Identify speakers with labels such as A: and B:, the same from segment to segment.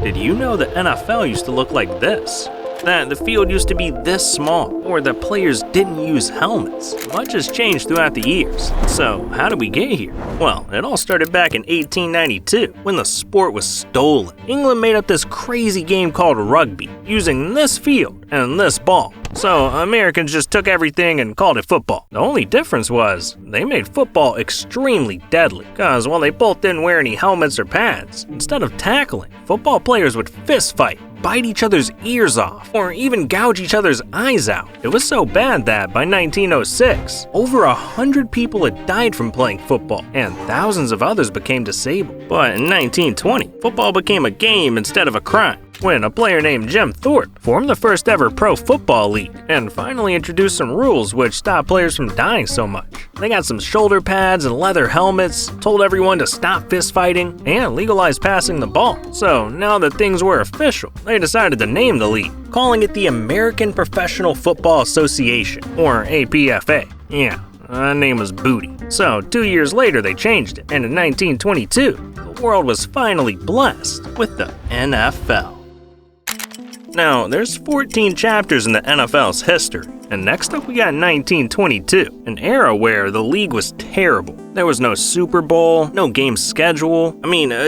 A: Did you know the NFL used to look like this? That the field used to be this small, or that players didn't use helmets. Much has changed throughout the years. So, how did we get here? Well, it all started back in 1892, when the sport was stolen. England made up this crazy game called rugby, using this field and this ball. So, Americans just took everything and called it football. The only difference was, they made football extremely deadly, cause while they both didn't wear any helmets or pads, instead of tackling, football players would fist fight, bite each other's ears off, or even gouge each other's eyes out. It was so bad that by 1906, over 100 people had died from playing football, and thousands of others became disabled. But in 1920, football became a game instead of a crime, when a player named Jim Thorpe formed the first ever pro football league and finally introduced some rules which stopped players from dying so much. They got some shoulder pads and leather helmets, told everyone to stop fist fighting, and legalized passing the ball. So now that things were official, they decided to name the league, calling it the American Professional Football Association, or APFA. Yeah, that name was booty. So 2 years later they changed it, and in 1922, the world was finally blessed with the NFL. Now, there's 14 chapters in the NFL's history, and next up we got 1922, an era where the league was terrible. There was no Super Bowl, no game schedule.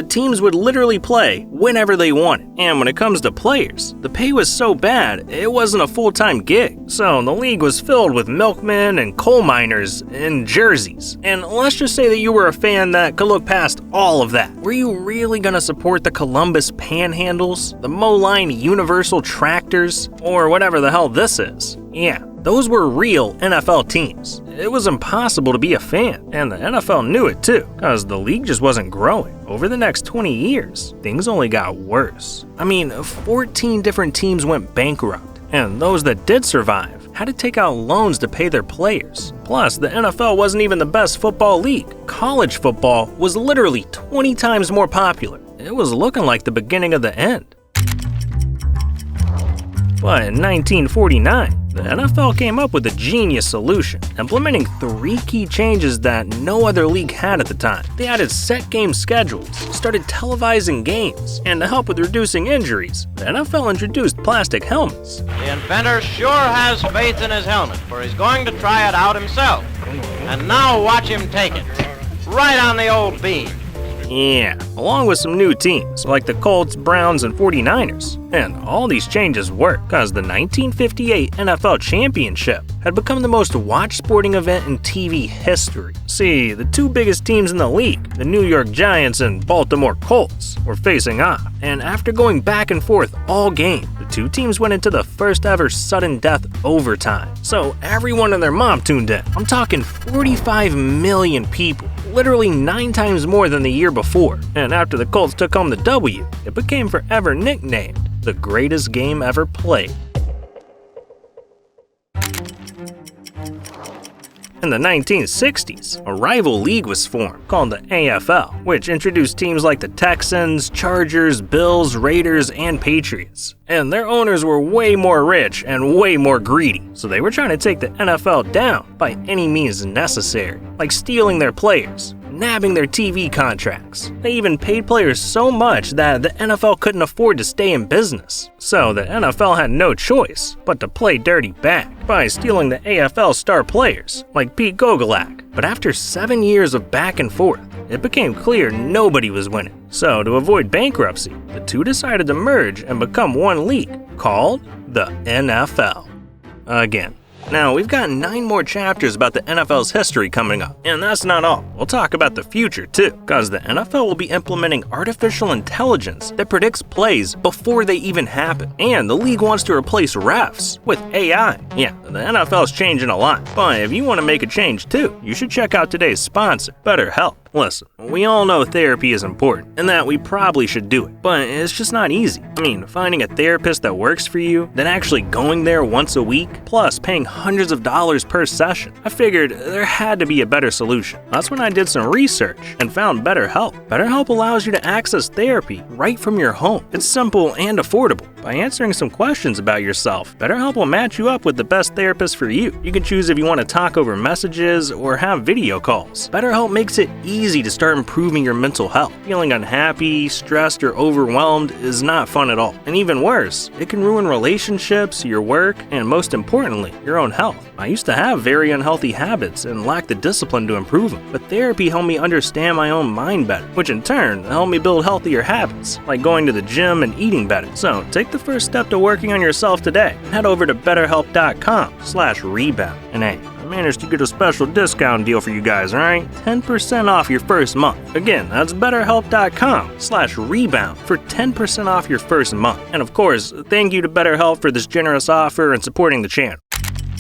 A: Teams would literally play whenever they wanted. And when it comes to players, the pay was so bad, it wasn't a full-time gig. So the league was filled with milkmen and coal miners in jerseys. And let's just say that you were a fan that could look past all of that. Were you really gonna support the Columbus Panhandles, the Moline Universal Tractors, or whatever the hell this is? Yeah, those were real NFL teams. It was impossible to be a fan, and the NFL knew it too, cause the league just wasn't growing. Over the next 20 years, things only got worse. 14 different teams went bankrupt, and those that did survive had to take out loans to pay their players. Plus, the NFL wasn't even the best football league. College football was literally 20 times more popular. It was looking like the beginning of the end. But in 1949, the NFL came up with a genius solution, implementing 3 key changes that no other league had at the time. They added set game schedules, started televising games, and to help with reducing injuries, the NFL introduced plastic helmets.
B: The inventor sure has faith in his helmet, for he's going to try it out himself. And now watch him take it. Right on the old beam.
A: Yeah, along with some new teams like the Colts, Browns, and 49ers. And all these changes worked because the 1958 NFL Championship had become the most watched sporting event in TV history. See, the 2 biggest teams in the league, the New York Giants and Baltimore Colts, were facing off. And after going back and forth all game, the 2 teams went into the first ever sudden death overtime. So everyone and their mom tuned in. I'm talking 45 million people. Literally 9 times more than the year before. And after the Colts took home the W, it became forever nicknamed the greatest game ever played. In the 1960s, a rival league was formed called the AFL, which introduced teams like the Texans, Chargers, Bills, Raiders, and Patriots. And their owners were way more rich and way more greedy, so they were trying to take the NFL down by any means necessary, like stealing their players, nabbing their TV contracts. They even paid players so much that the NFL couldn't afford to stay in business. So the NFL had no choice but to play dirty back by stealing the AFL star players, like Pete Gogolak. But after 7 years of back and forth, it became clear nobody was winning. So to avoid bankruptcy, the 2 decided to merge and become one league, called the NFL. Again. Now, we've got 9 more chapters about the NFL's history coming up, and that's not all. We'll talk about the future too, because the NFL will be implementing artificial intelligence that predicts plays before they even happen. And the league wants to replace refs with AI. Yeah, the NFL's changing a lot, but if you want to make a change too, you should check out today's sponsor, BetterHelp. Listen, we all know therapy is important, and that we probably should do it, but it's just not easy. Finding a therapist that works for you, then actually going there once a week, plus paying hundreds of dollars per session. I figured there had to be a better solution. That's when I did some research and found BetterHelp. BetterHelp allows you to access therapy right from your home. It's simple and affordable. by answering some questions about yourself. BetterHelp will match you up with the best therapist for you. You can choose if you want to talk over messages or have video calls. BetterHelp makes it easy to start improving your mental health. Feeling unhappy, stressed, or overwhelmed is not fun at all. And even worse, it can ruin relationships, your work, and most importantly, your own health. I used to have very unhealthy habits and lacked the discipline to improve them, but therapy helped me understand my own mind better, which in turn helped me build healthier habits, like going to the gym and eating better. So take the first step to working on yourself today. Head over to betterhelp.com/rebound. And hey, I managed to get a special discount deal for you guys, alright? 10% off your first month. Again, that's betterhelp.com/rebound for 10% off your first month. And of course, thank you to BetterHelp for this generous offer and supporting the channel.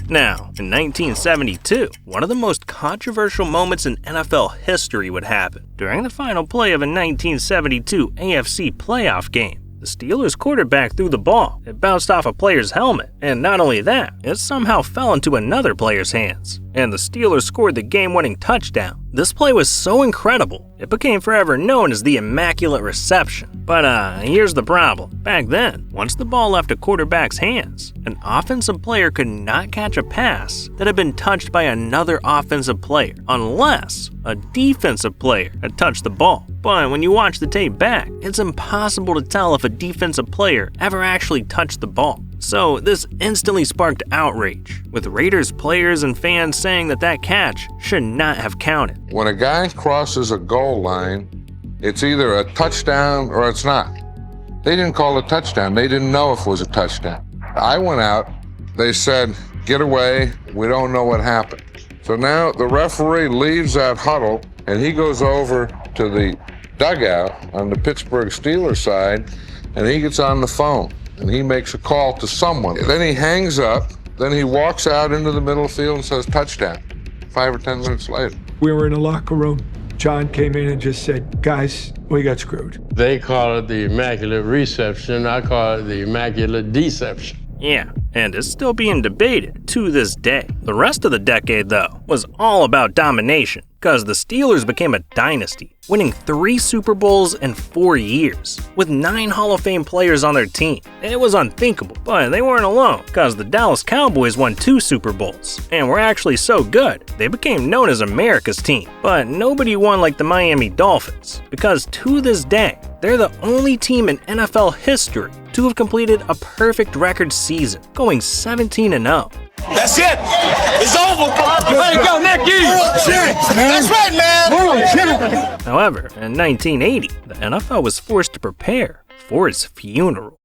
A: Now, in 1972, one of the most controversial moments in NFL history would happen. During the final play of a 1972 AFC playoff game, the Steelers quarterback threw the ball. It bounced off a player's helmet, and not only that, it somehow fell into another player's hands, and the Steelers scored the game-winning touchdown. This play was so incredible, it became forever known as the Immaculate Reception. But here's the problem. Back then, once the ball left a quarterback's hands, an offensive player could not catch a pass that had been touched by another offensive player, unless a defensive player had touched the ball. But when you watch the tape back, it's impossible to tell if a defensive player ever actually touched the ball. So this instantly sparked outrage, with Raiders players and fans saying that catch should not have counted.
C: When a guy crosses a goal line, it's either a touchdown or it's not. They didn't call it a touchdown. They didn't know if it was a touchdown. I went out, they said, get away, we don't know what happened. So now the referee leaves that huddle and he goes over to the dugout on the Pittsburgh Steelers side and he gets on the phone and he makes a call to someone. Then he hangs up, then he walks out into the middle of the field and says touchdown. 5 or 10 minutes later.
D: We were in a locker room. John came in and just said, guys, we got screwed.
E: They call it the Immaculate Reception. I call it the Immaculate Deception.
A: Yeah, and it's still being debated to this day. The rest of the decade, though, was all about domination, because the Steelers became a dynasty, winning 3 Super Bowls in 4 years, with 9 Hall of Fame players on their team. It was unthinkable, but they weren't alone, because the Dallas Cowboys won 2 Super Bowls, and were actually so good, they became known as America's team. But nobody won like the Miami Dolphins, because to this day, they're the only team in NFL history to have completed a perfect record season, going 17-0.
F: That's it. It's over. Way to go, Nicky. That's right, man.
A: However, in 1980, the NFL was forced to prepare for its funeral.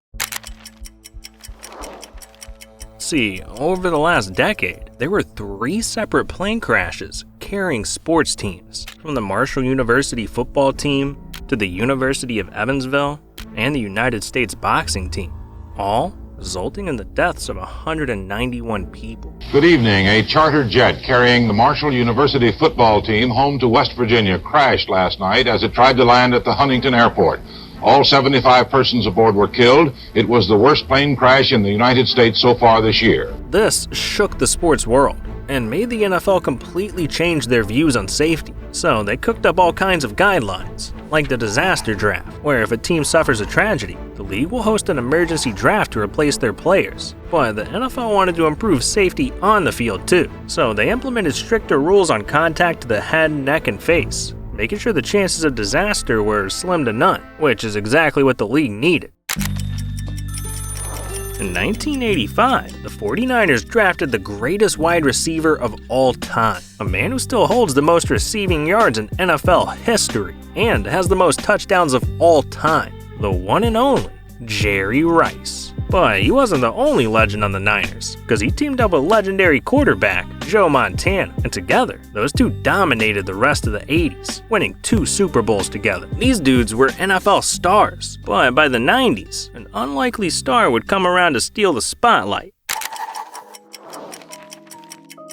A: See, over the last decade, there were 3 separate plane crashes carrying sports teams, from the Marshall University football team to the University of Evansville and the United States boxing team, all resulting in the deaths of 191 people.
G: Good evening. A charter jet carrying the Marshall University football team home to West Virginia crashed last night as it tried to land at the Huntington Airport. All 75 persons aboard were killed. It was the worst plane crash in the United States so far this year.
A: This shook the sports world and made the NFL completely change their views on safety. So they cooked up all kinds of guidelines, like the disaster draft, where if a team suffers a tragedy, the league will host an emergency draft to replace their players. But the NFL wanted to improve safety on the field too, so they implemented stricter rules on contact to the head, neck, and face, making sure the chances of disaster were slim to none, which is exactly what the league needed. In 1985, the 49ers drafted the greatest wide receiver of all time, a man who still holds the most receiving yards in NFL history and has the most touchdowns of all time, the one and only Jerry Rice. But he wasn't the only legend on the Niners, because he teamed up with legendary quarterback Joe Montana, and together, those two dominated the rest of the 80s, winning 2 Super Bowls together. These dudes were NFL stars, but by the 90s, an unlikely star would come around to steal the spotlight.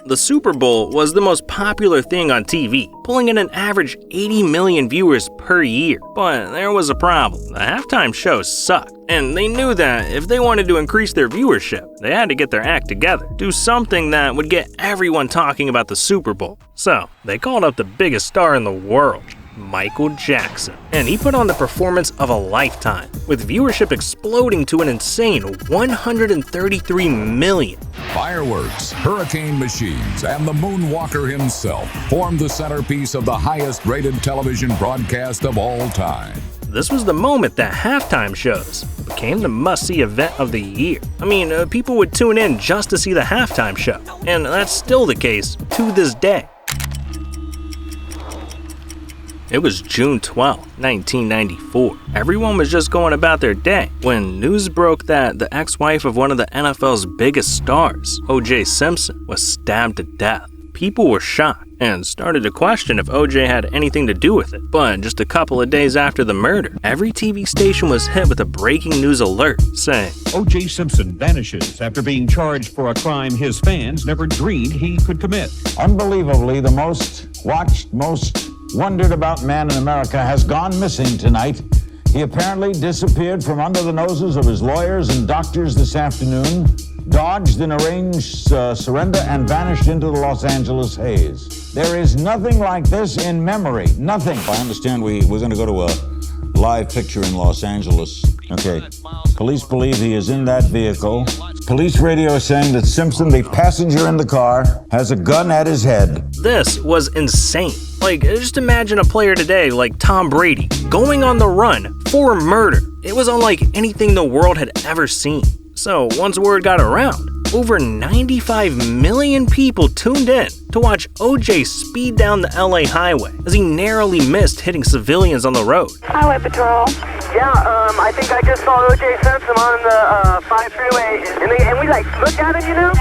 A: The Super Bowl was the most popular thing on TV, pulling in an average 80 million viewers per year. But there was a problem. The halftime shows sucked, and they knew that if they wanted to increase their viewership, they had to get their act together, do something that would get everyone talking about the Super Bowl. So they called up the biggest star in the world, Michael Jackson. And he put on the performance of a lifetime, with viewership exploding to an insane 133 million.
H: Fireworks, hurricane machines, and the Moonwalker himself formed the centerpiece of the highest-rated television broadcast of all time.
A: This was the moment that halftime shows became the must-see event of the year. I mean, people would tune in just to see the halftime show, and that's still the case to this day. It was June 12, 1994. Everyone was just going about their day when news broke that the ex-wife of one of the NFL's biggest stars, O.J. Simpson, was stabbed to death. People were shocked and started to question if O.J. had anything to do with it. But just a couple of days after the murder, every TV station was hit with a breaking news alert saying,
I: O.J. Simpson vanishes after being charged for a crime his fans never dreamed he could commit.
J: Unbelievably, the most watched, most wondered about man in America has gone missing tonight. He apparently disappeared from under the noses of his lawyers and doctors this afternoon, dodged an arranged surrender, and vanished into the Los Angeles haze. There is nothing like this in memory. Nothing. I understand we're going to go to a live picture in Los Angeles. Okay. Police believe he is in that vehicle. Police radio is saying that Simpson, the passenger in the car, has a gun at his head.
A: This was insane. Like, just imagine a player today like Tom Brady going on the run for murder. It was unlike anything the world had ever seen. So once word got around, over 95 million people tuned in to watch O.J. speed down the LA highway as he narrowly missed hitting civilians on the road.
K: Highway patrol.
L: Yeah, I think I just saw O.J. Simpson on the 5 freeway, and we looked at him,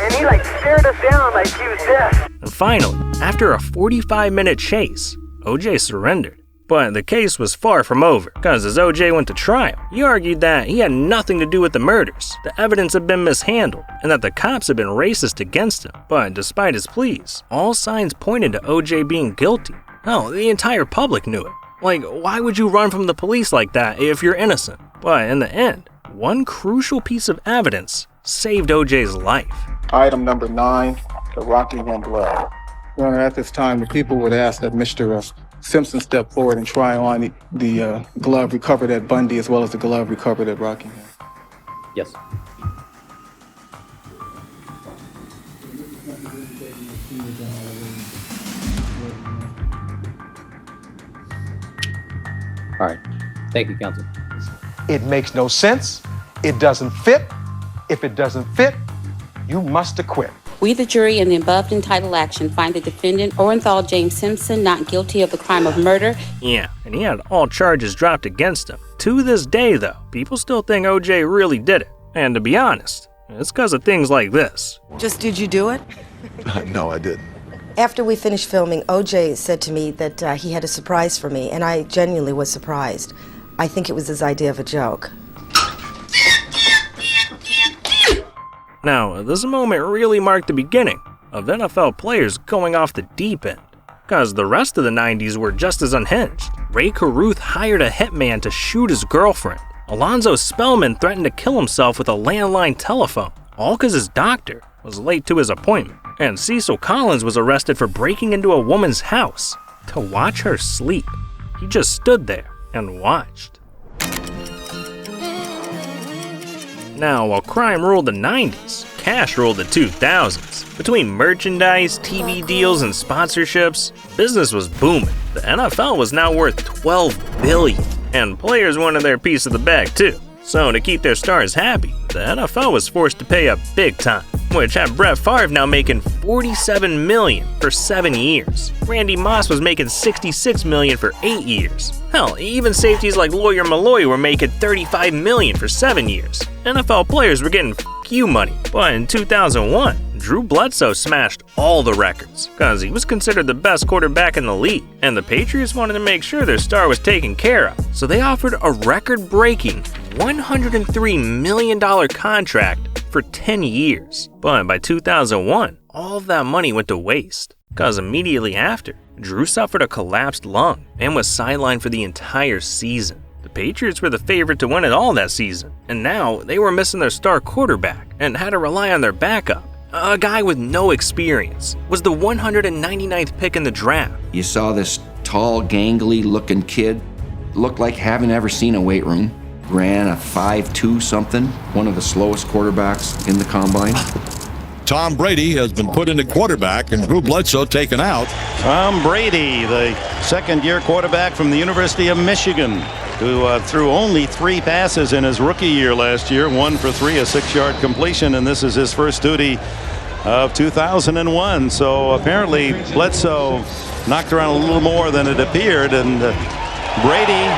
L: and he stared us down like he was dead.
A: And finally, after a 45-minute chase, O.J. surrendered. But the case was far from over, because as O.J. went to trial, he argued that he had nothing to do with the murders, the evidence had been mishandled, and that the cops had been racist against him. But despite his pleas, all signs pointed to O.J. being guilty. Hell, the entire public knew it. Like, why would you run from the police like that if you're innocent? But in the end, one crucial piece of evidence saved O.J.'s life.
M: Item number 9, the Rockingham glove. Your Honor, at this time, the people would ask that Mr. Simpson step forward and try on the glove recovered at Bundy as well as the glove recovered at Rockingham.
N: Yes. All right. Thank you, counsel.
O: It makes no sense. It doesn't fit. If it doesn't fit, you must acquit.
P: We, the jury, in the above entitled action, find the defendant, Orenthal James Simpson, not guilty of the crime of murder.
A: Yeah, and he had all charges dropped against him. To this day, though, people still think O.J. really did it. And to be honest, it's because of things like this.
Q: Just did you do it?
R: No, I didn't.
Q: After we finished filming, O.J. said to me that he had a surprise for me, and I genuinely was surprised. I think it was his idea of a joke.
A: Now, this moment really marked the beginning of NFL players going off the deep end, because the rest of the 90s were just as unhinged. Ray Caruth hired a hitman to shoot his girlfriend. Alonzo Spellman threatened to kill himself with a landline telephone, all because his doctor was late to his appointment. And Cecil Collins was arrested for breaking into a woman's house to watch her sleep. He just stood there and watched. Now, while crime ruled the 90s, cash ruled the 2000s. Between merchandise, TV deals, and sponsorships, business was booming. The NFL was now worth $12 billion, and players wanted their piece of the bag too. So to keep their stars happy, the NFL was forced to pay up big time, which had Brett Favre now making $47 million for 7 years. Randy Moss was making $66 million for 8 years. Hell, even safeties like Lawyer Malloy were making $35 million for 7 years. NFL players were getting you money. But in 2001, Drew Bledsoe smashed all the records because he was considered the best quarterback in the league, and the Patriots wanted to make sure their star was taken care of. So they offered a record-breaking $103 million contract for 10 years. But by 2001, all of that money went to waste, because immediately after, Drew suffered a collapsed lung and was sidelined for the entire season. The Patriots were the favorite to win it all that season, and now they were missing their star quarterback and had to rely on their backup. A guy with no experience was the 199th pick in the draft.
S: You saw this
K: tall, gangly-looking kid. Looked like haven't ever seen a weight room. Ran a 5.2 something, one of the slowest quarterbacks in the combine.
S: Tom Brady has been put into quarterback and Drew Bledsoe taken out.
T: Tom Brady, the second-year quarterback from the University of Michigan, who threw only 3 passes in his rookie year last year, 1 for 3, a 6-yard completion, and this is his first duty of 2001. So apparently Bledsoe knocked around a little more than it appeared, and Brady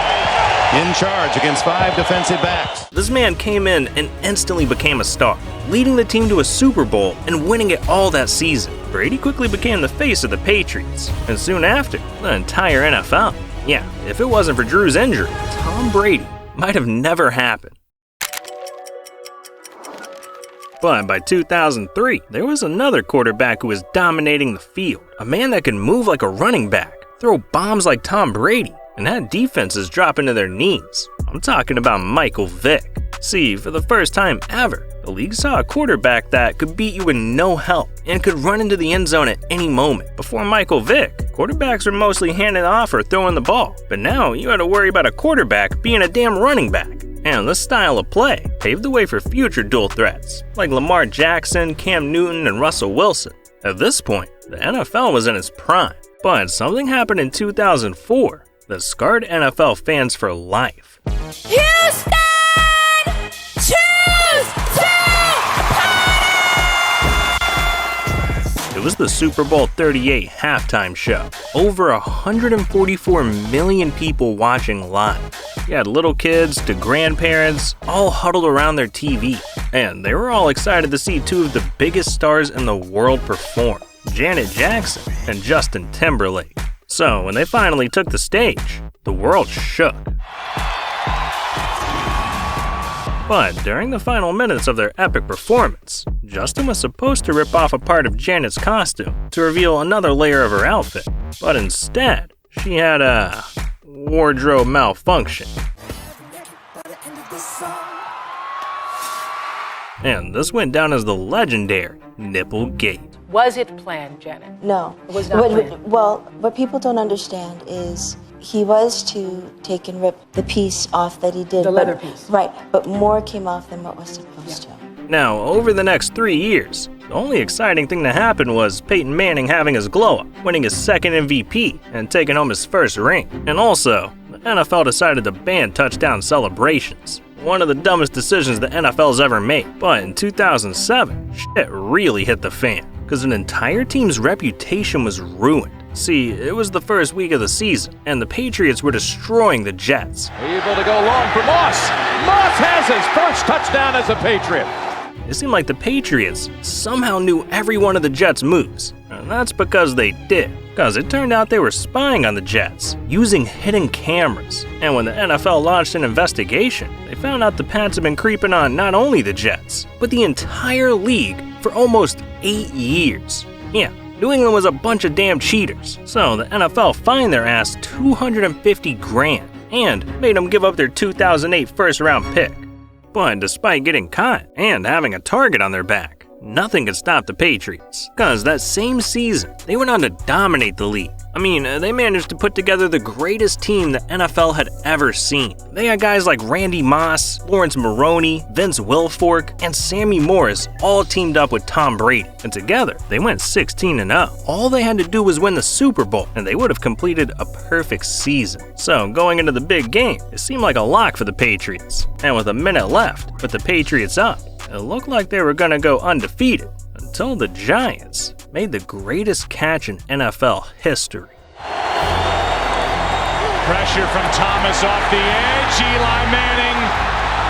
T: in charge against 5 defensive backs.
A: This man came in and instantly became a star, leading the team to a Super Bowl and winning it all that season. Brady quickly became the face of the Patriots, and soon after, the entire NFL. Yeah, if it wasn't for Drew's injury, Tom Brady might have never happened. But by 2003, there was another quarterback who was dominating the field, a man that could move like a running back, throw bombs like Tom Brady, and had defenses dropping to their knees. I'm talking about Michael Vick. See, for the first time ever, the league saw a quarterback that could beat you with no help and could run into the end zone at any moment. Before Michael Vick, quarterbacks were mostly handing off or throwing the ball, but now you had to worry about a quarterback being a damn running back. And this style of play paved the way for future dual threats, like Lamar Jackson, Cam Newton, and Russell Wilson. At this point, the NFL was in its prime, but something happened in 2004 that scarred NFL fans for life.
F: Houston! Choose to
A: It was the Super Bowl 38 halftime show. Over 144 million people watching live. You had little kids to grandparents, all huddled around their TV. And they were all excited to see 2 of the biggest stars in the world perform, Janet Jackson and Justin Timberlake. So when they finally took the stage, the world shook. But during the final minutes of their epic performance, Justin was supposed to rip off a part of Janet's costume to reveal another layer of her outfit. But instead, she had a wardrobe malfunction. And this went down as the legendary Nipplegate.
U: Was it planned, Janet?
V: No.
U: It was not planned.
V: Well, what people don't understand is he was to take and rip the piece off that he did.
U: The leather piece.
V: Right, but more came off than what was supposed to.
A: Now, over the next 3 years, the only exciting thing to happen was Peyton Manning having his glow-up, winning his second MVP, and taking home his first ring. And also, the NFL decided to ban touchdown celebrations. One of the dumbest decisions the NFL's ever made. But in 2007, shit really hit the fan, because an entire team's reputation was ruined. See, it was the first week of the season, and the Patriots were destroying the Jets.
W: Able to go long for Moss. Moss has his first touchdown as a Patriot.
A: It seemed like the Patriots somehow knew every one of the Jets' moves. And that's because they did. Because it turned out they were spying on the Jets, using hidden cameras. And when the NFL launched an investigation, they found out the Pats had been creeping on not only the Jets, but the entire league for almost 8 years. Yeah, New England was a bunch of damn cheaters. So the NFL fined their ass $250,000 and made them give up their 2008 first-round pick. But despite getting caught and having a target on their back, nothing could stop the Patriots. Because that same season, they went on to dominate the league. I mean, they managed to put together the greatest team the NFL had ever seen. They had guys like Randy Moss, Lawrence Maroney, Vince Wilfork, and Sammy Morris all teamed up with Tom Brady. And together, they went 16-0. All they had to do was win the Super Bowl, and they would have completed a perfect season. So going into the big game, it seemed like a lock for the Patriots. And with a minute left, with the Patriots up, it looked like they were gonna go undefeated until the Giants made the greatest catch in NFL history.
W: Pressure from Thomas off the edge. Eli Manning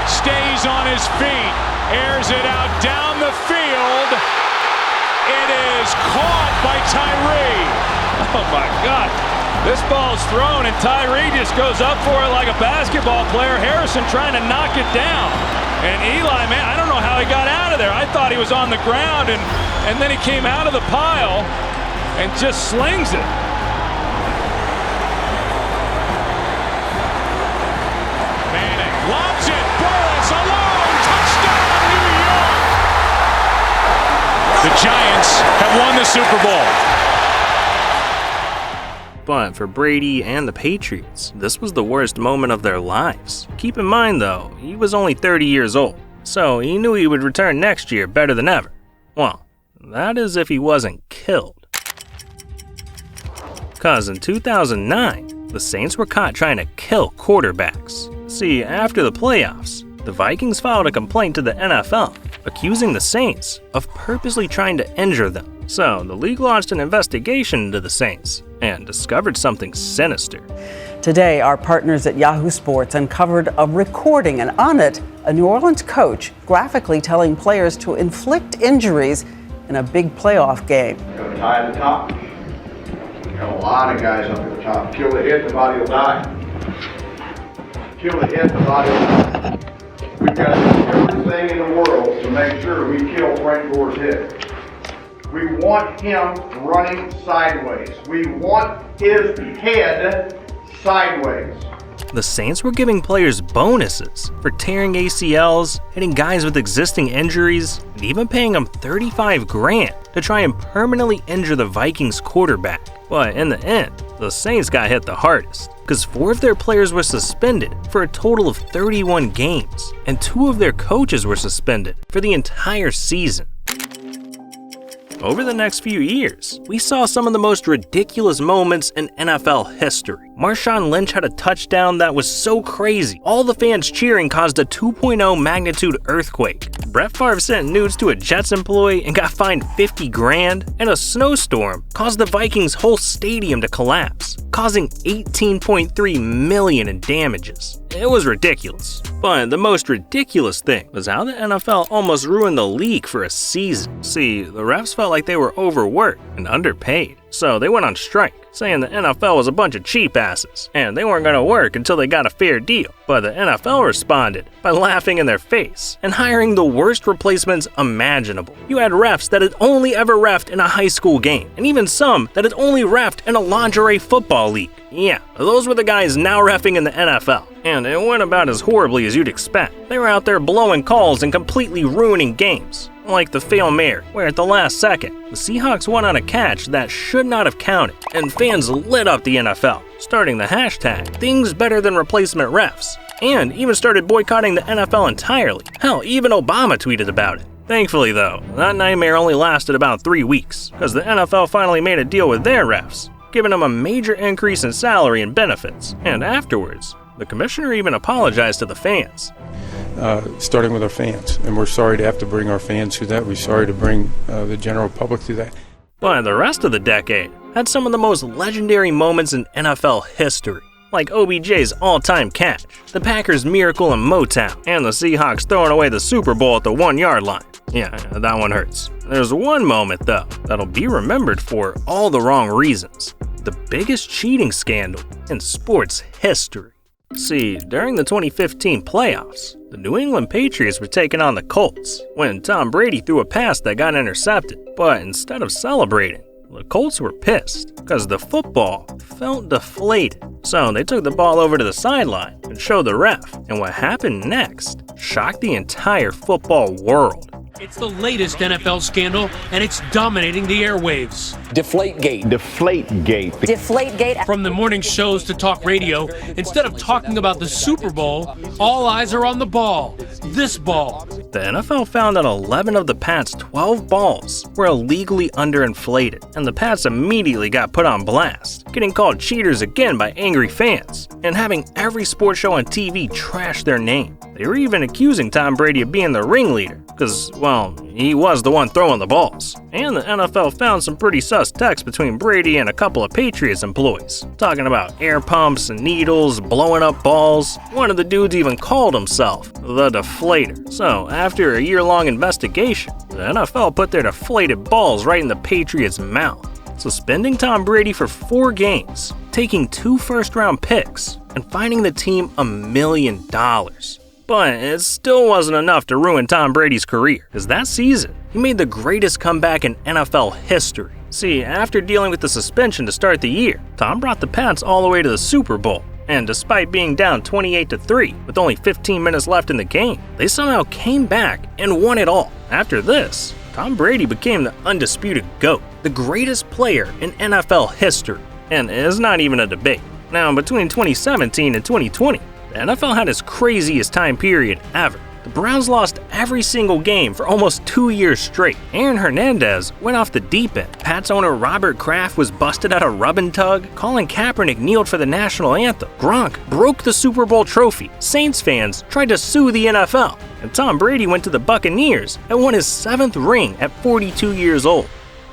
W: stays on his feet, airs it out down the field. It is caught by Tyree. Oh my God. This ball's thrown and Tyree just goes up for it like a basketball player. Harrison trying to knock it down. And Eli, man, I don't know how he got out of there. I thought he was on the ground, and then he came out of the pile and just slings it. Manning lobs it. Burris alone. Touchdown, New York. The Giants have won the Super Bowl.
A: But for Brady and the Patriots, this was the worst moment of their lives. Keep in mind though, he was only 30 years old, so he knew he would return next year better than ever. Well, that is if he wasn't killed. Cause in 2009, the Saints were caught trying to kill quarterbacks. See, after the playoffs, the Vikings filed a complaint to the NFL, accusing the Saints of purposely trying to injure them. So the league launched an investigation into the Saints and discovered something sinister.
B: Today, our partners at Yahoo Sports uncovered a recording, and on it, a New Orleans coach graphically telling players to inflict injuries in a big playoff game.
C: Got a tie at the top. Got a lot of guys up at the top. Kill the head, the body will die. Kill the head, the body will die. We've got to do everything in the world to make sure we kill Frank Gore's head. We want him running sideways. We want his head sideways.
A: The Saints were giving players bonuses for tearing ACLs, hitting guys with existing injuries, and even paying them $35,000 to try and permanently injure the Vikings quarterback. But in the end, the Saints got hit the hardest, because 4 of their players were suspended for a total of 31 games, and 2 of their coaches were suspended for the entire season. Over the next few years, we saw some of the most ridiculous moments in NFL history. Marshawn Lynch had a touchdown that was so crazy, all the fans cheering caused a 2.0 magnitude earthquake. Brett Favre sent nudes to a Jets employee and got fined $50,000, and a snowstorm caused the Vikings' whole stadium to collapse, causing $18.3 million in damages. It was ridiculous. But the most ridiculous thing was how the NFL almost ruined the league for a season. See, the refs felt like they were overworked and underpaid, so they went on strike, saying the NFL was a bunch of cheap asses, and they weren't going to work until they got a fair deal. But the NFL responded by laughing in their face and hiring the worst replacements imaginable. You had refs that had only ever reffed in a high school game, and even some that had only reffed in a lingerie football league. Yeah, those were the guys now reffing in the NFL. And it went about as horribly as you'd expect. They were out there blowing calls and completely ruining games. Like the Fail Mary, where at the last second, the Seahawks won on a catch that should not have counted, and fans lit up the NFL, starting the hashtag Things Better Than Replacement Refs, and even started boycotting the NFL entirely. Hell, even Obama tweeted about it. Thankfully though, that nightmare only lasted about 3 weeks, because the NFL finally made a deal with their refs, giving them a major increase in salary and benefits, and afterwards, the commissioner even apologized to the fans.
D: Starting with our fans, and we're sorry to have to bring our fans through that. We're sorry to bring the general public through that.
A: But the rest of the decade had some of the most legendary moments in NFL history, like OBJ's all-time catch, the Packers' miracle in Motown, and the Seahawks throwing away the Super Bowl at the 1-yard line. Yeah, that one hurts. There's one moment, though, that'll be remembered for all the wrong reasons. The biggest cheating scandal in sports history. See, during the 2015 playoffs, the New England Patriots were taking on the Colts when Tom Brady threw a pass that got intercepted. But instead of celebrating, the Colts were pissed because the football felt deflated. So they took the ball over to the sideline and showed the ref. And what happened next shocked the entire football world.
X: It's the latest NFL scandal, and it's dominating the airwaves.
Y: Deflategate. Deflategate.
X: Deflategate. From the morning shows to talk radio, instead of talking about the Super Bowl, all eyes are on the ball. This ball.
A: The NFL found that 11 of the Pats' 12 balls were illegally underinflated, and the Pats immediately got put on blast, getting called cheaters again by angry fans, and having every sports show on TV trash their name. They were even accusing Tom Brady of being the ringleader, because, well, he was the one throwing the balls. And the NFL found some pretty sus texts between Brady and a couple of Patriots employees, talking about air pumps and needles, blowing up balls. One of the dudes even called himself the Deflator. So, after a year-long investigation, the NFL put their deflated balls right in the Patriots' mouth, suspending Tom Brady for 4 games, taking 2 first-round picks, and fining the team $1 million. But it still wasn't enough to ruin Tom Brady's career, because that season, he made the greatest comeback in NFL history. See, after dealing with the suspension to start the year, Tom brought the Pats all the way to the Super Bowl, and despite being down 28-3 with only 15 minutes left in the game, they somehow came back and won it all. After this, Tom Brady became the undisputed GOAT, the greatest player in NFL history. And it's not even a debate. Now, between 2017 and 2020, the NFL had its craziest time period ever. The Browns lost every single game for almost 2 years straight. Aaron Hernandez went off the deep end. Pats owner Robert Kraft was busted at a rub and tug. Colin Kaepernick kneeled for the national anthem. Gronk broke the Super Bowl trophy. Saints fans tried to sue the NFL. And Tom Brady went to the Buccaneers and won his 7th ring at 42 years old.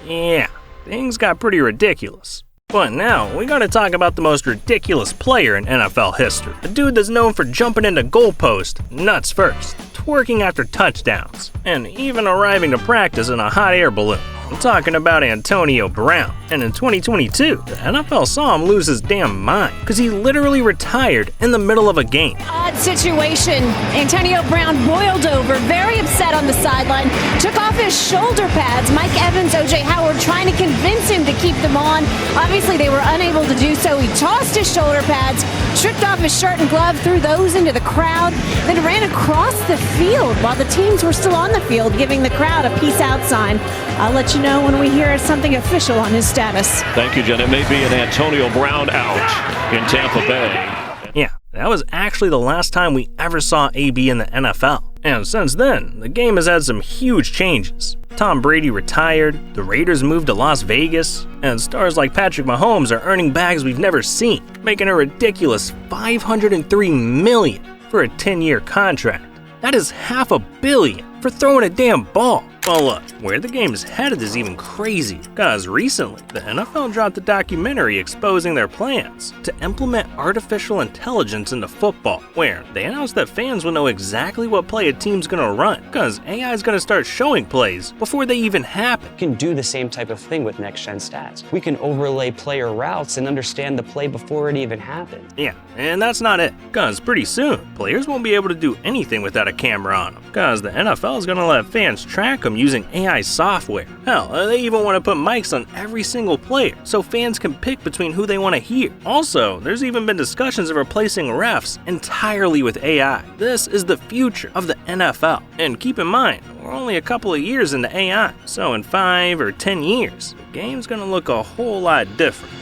A: Yeah, things got pretty ridiculous. But now, we gotta talk about the most ridiculous player in NFL history. A dude that's known for jumping into goalposts nuts first, twerking after touchdowns, and even arriving to practice in a hot air balloon. I'm talking about Antonio Brown. And in 2022, the NFL saw him lose his damn mind, because he literally retired in the middle of a game.
E: Odd situation. Antonio Brown boiled over, very upset on the sideline, took off his shoulder pads. Mike Evans, O.J. Howard trying to convince him to keep them on. Obviously, they were unable to do so. He tossed his shoulder pads, stripped off his shirt and glove, threw those into the crowd, then ran across the field while the teams were still on the field, giving the crowd a peace out sign. I'll let you know when we hear something official on his status.
G: Thank you, Jen. It may be an Antonio Brown out in Tampa Bay.
A: Yeah, that was actually the last time we ever saw AB in the NFL. And since then, the game has had some huge changes. Tom Brady retired, the Raiders moved to Las Vegas, and stars like Patrick Mahomes are earning bags we've never seen, making a ridiculous $503 million for a 10-year contract. That is $500 million for throwing a damn ball. Well, look, where the game is headed is even crazier, because recently, the NFL dropped a documentary exposing their plans to implement artificial intelligence into football, where they announced that fans will know exactly what play a team's gonna run, because AI is gonna start showing plays before they even happen.
H: We can do the same type of thing with next-gen stats. We can overlay player routes and understand the play before it even happens.
A: Yeah, and that's not it, because pretty soon, players won't be able to do anything without a camera on them, because the NFL is gonna let fans track them using AI software. Hell, they even want to put mics on every single player so fans can pick between who they want to hear. Also, there's even been discussions of replacing refs entirely with AI. This is the future of the NFL. And keep in mind, we're only a couple of years into AI, so in 5 or 10 years, the game's gonna look a whole lot different.